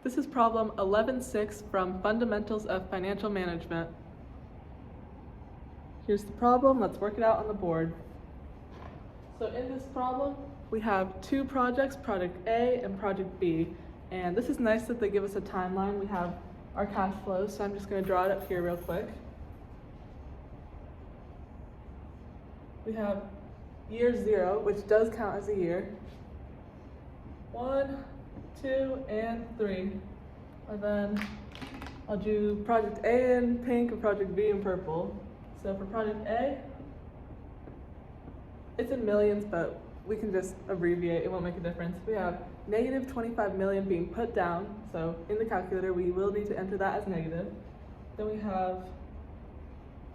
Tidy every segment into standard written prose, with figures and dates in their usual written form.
This is problem 11.6 from Fundamentals of Financial Management. Here's the problem, let's work it out on the board. So in this problem, we have two projects, Project A and Project B. And this is nice that they give us a timeline. We have our cash flows, so I'm just going to draw it up here real quick. We have year 0, which does count as a year. 1, 2, and 3. And then I'll do Project A in pink and Project B in purple. So for Project A, it's in millions, but we can just abbreviate, it won't make a difference. We have negative 25 million being put down, so in the calculator we will need to enter that as negative. Then we have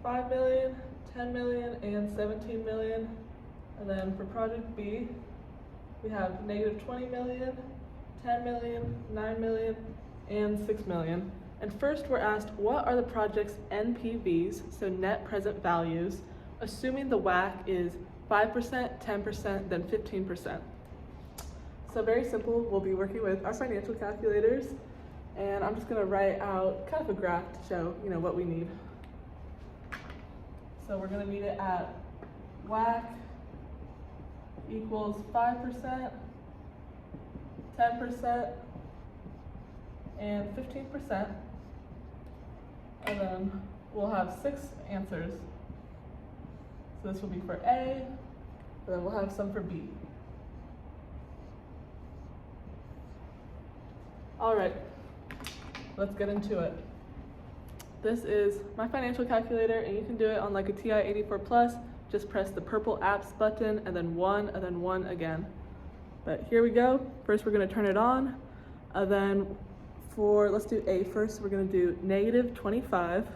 5 million, 10 million, and 17 million. And then for Project B, we have negative 20 million, 10 million, 9 million, and 6 million. And first we're asked, what are the project's NPVs, so net present values, assuming the WACC is 5%, 10%, then 15%. So very simple, we'll be working with our financial calculators, and I'm just gonna write out kind of a graph to show, what we need. So we're gonna need it at WACC equals 5%, 10%, and 15%. And then we'll have 6 answers. So this will be for A, and then we'll have some for B. All right, let's get into it. This is my financial calculator, and you can do it on like a TI-84 Plus. Just press the purple apps button, and then 1 again. But here we go. First, we're gonna turn it on. Then let's do A first. We're gonna do negative 25.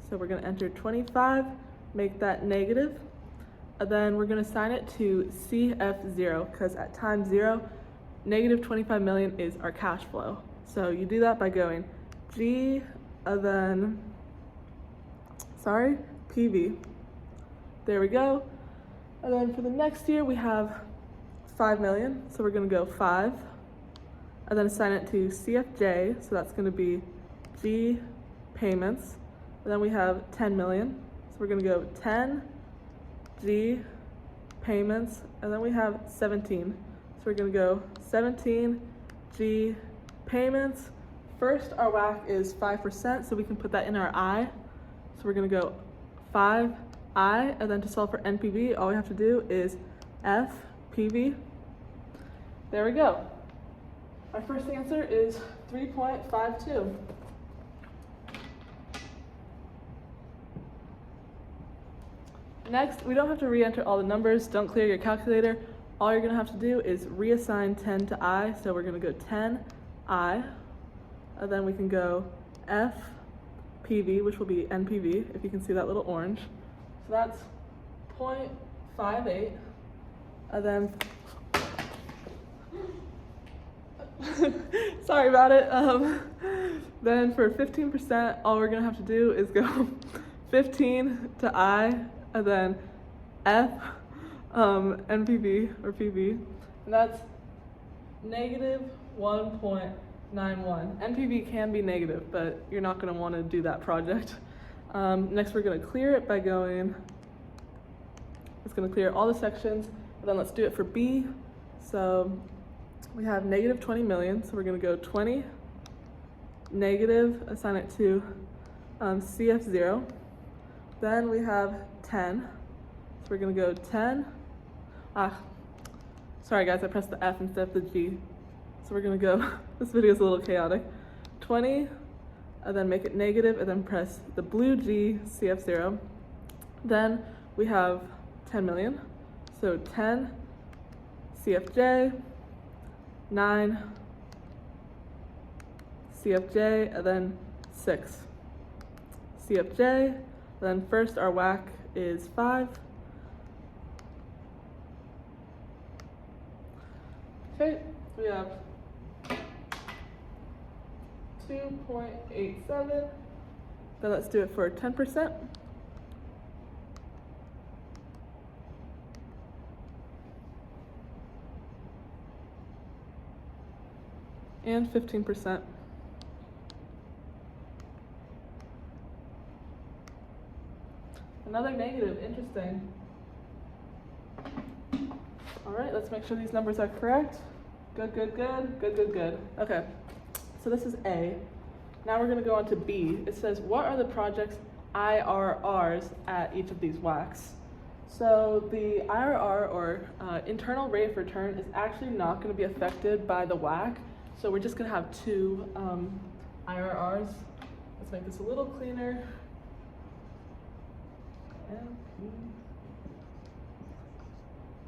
So we're gonna enter 25, make that negative. And then we're gonna assign it to CF0, because at time 0, negative 25 million is our cash flow. So you do that by going G, and then, PV. There we go. And then for the next year, we have 5 million. So we're gonna go 5, and then assign it to CFJ. So that's gonna be G payments. And then we have 10 million. So we're gonna go 10, G payments, and then we have 17. So we're gonna go 17, G payments. First, our WACC is 5%, so we can put that in our I. So we're gonna go 5I, and then to solve for NPV, all we have to do is FPV. There we go. Our first answer is 3.52. Next, we don't have to re-enter all the numbers. Don't clear your calculator. All you're gonna have to do is reassign 10 to I. So we're gonna go 10I, and then we can go FPV, which will be NPV, if you can see that little orange. So that's 0.58, and then, sorry about it. Then for 15%, all we're gonna have to do is go 15 to I, and then F, NPV or PV, and that's negative 1.91. NPV can be negative, but you're not going to want to do that project. Next, we're going to clear it by it's going to clear all the sections, and then let's do it for B. So we have negative 20 million, so we're going to go 20, negative, assign it to CF0. Then we have 10, so we're gonna go 10. Sorry guys, I pressed the F instead of the G. So we're gonna go, this video is a little chaotic. 20, and then make it negative, and then press the blue G, CF0. Then we have 10 million, so 10, CFJ, 9, CFJ, and then 6, CFJ. Then first, our WACC is 5. Okay, we have 2.87. Then let's do it for 10%. And 15%. Another negative, interesting. All right, let's make sure these numbers are correct. Good, good, good, good, good, good. Okay, so this is A. Now we're gonna go on to B. It says, what are the project's IRRs at each of these WACCs? So the IRR, or internal rate of return, is actually not gonna be affected by the WACC. So we're just gonna have two IRRs. Let's make this a little cleaner.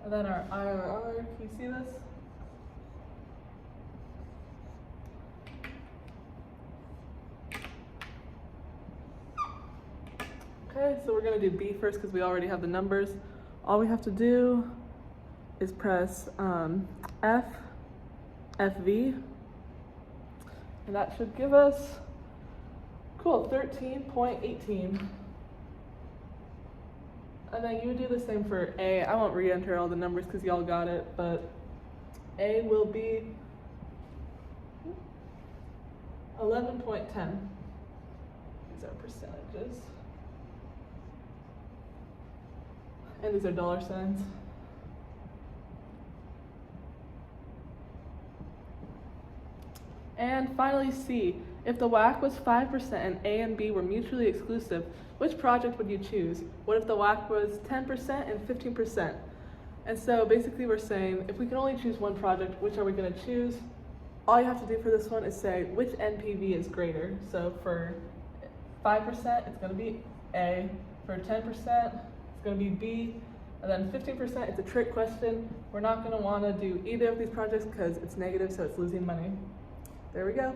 And then our IRR, can you see this? Okay, so we're gonna do B first because we already have the numbers. All we have to do is press FV, and that should give us, cool, 13.18. And then you would do the same for A. I won't re-enter all the numbers because y'all got it, but A will be 11.10. These are percentages. And these are dollar signs. And finally C, if the WACC was 5% and A and B were mutually exclusive, which project would you choose? What if the WACC was 10% and 15%? And so basically we're saying, if we can only choose one project, which are we gonna choose? All you have to do for this one is say which NPV is greater. So for 5%, it's gonna be A. For 10%, it's gonna be B. And then 15%, it's a trick question. We're not gonna wanna do either of these projects because it's negative, so it's losing money. There we go.